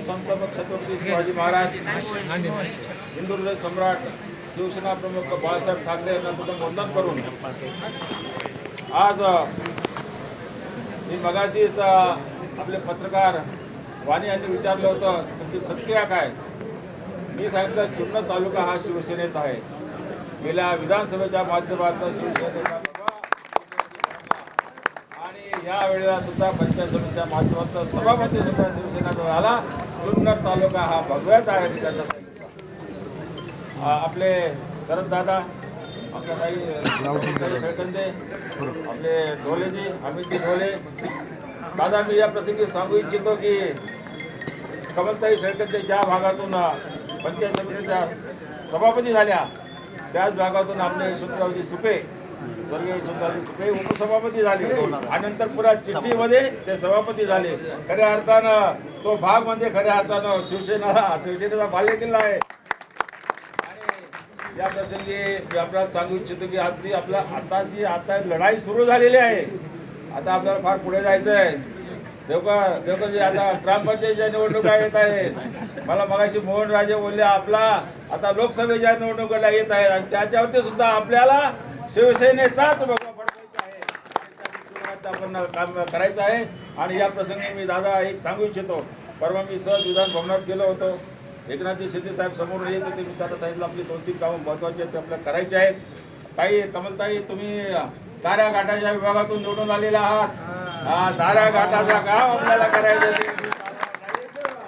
संस्थापक छत्रपती शिवाजी महाराज, हिंदू हृदय सम्राट, शिवसेना प्रमुख बाळासाहेब ठाकरे यांना प्रथम वंदन करून आज मी मगाशीच आपले पत्रकार वाणी यांनी विचारलं होतं तुमची प्रतिक्रिया काय. मी सांगितलं जुन्नर तालुका हा शिवसेनेचा आहे. गेल्या विधानसभेच्या माध्यमातून शिवसेनेचा आणि या वेळेला सुद्धा पंचायत समितीच्या माध्यमातून सभापती सुद्धा शिवसेनेचा झाला. जुन्नर तालुका हा भगव्याचा आहे. त्याचा सांगितलं आपले शरद दादा, आपल्या काही शेळकंदे, आपले ढोलेजी, अमितजी ढोले. दादा, मी या प्रसंगी सांगू इच्छितो की कमलताई शेळकंदे ज्या भागातून पंचायत समितीच्या सभापती झाल्या त्याच भागातून आपले यशवंतरावजी सुपे, स्वर्गीय यशवंतरावजी सुपे उपसभापती झाले आणि नंतर पुन्हा चिठ्ठीमध्ये ते सभापती झाले. खऱ्या अर्थानं तो भाग म्हणजे खऱ्या अर्थानं शिवसेनेचा बालेकिल्ला आहे. आणि या प्रसंगी मी आपल्याला सांगू इच्छितो की आता लढाई सुरू झालेली आहे. आता आपल्याला फार पुढे जायचं आहे. देवकरजी, आता ग्रामपंचायतीच्या निवडणुका येत आहेत. मला मगाशी मोहन राजे बोलले आपला आता लोकसभेच्या निवडणुका येत आहेत आणि त्याच्यावरती सुद्धा आपल्याला शिवसेनेचाच भगवा फडकायचा आहे. सुरुवात आपण काम करायचं आहे. आणि या प्रसंगी मी दादा एक सांगू इच्छितो. परवा मी सहज विधान भवनात गेलो होतो. एकनाथजी शिंदे साहेब समोर येत होते. मी त्याला सांगितलं आपली 2-3 कामं महत्त्वाची आहेत ते आपल्याला करायची आहेत. ताई, कमलताई, तुम्ही दाऱ्या घाटाच्या विभागातून निवडून आलेला आहात. दाऱ्या घाटाचा काम आपल्याला करायचं.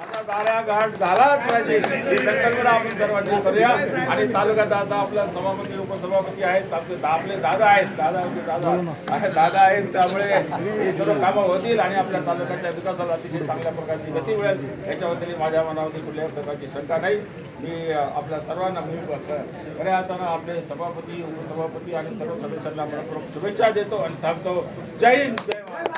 आता दाऱ्या घाट झालाच पाहिजे ही संकल्पना आपण सर्वांनी करूया. आणि तालुक्यात आता आपल्या सभापती उपसभापती आहेत, आपले दादा आहेत, दादा आहेत. त्यामुळे ही सर्व कामं होतील आणि आपल्या तालुक्याच्या विकासाला अतिशय चांगल्या प्रकारची गती मिळेल याच्याबद्दल माझ्या मनामध्ये कुठल्याही प्रकारची शंका नाही. मी आपल्या सर्वांना खऱ्या अर्थानं आपले सभापती उपसभापती आणि सर्व सदस्यांना मनपूर्वक शुभेच्छा देतो आणि थांबतो. जय हिंद, जय महाराष्ट्र.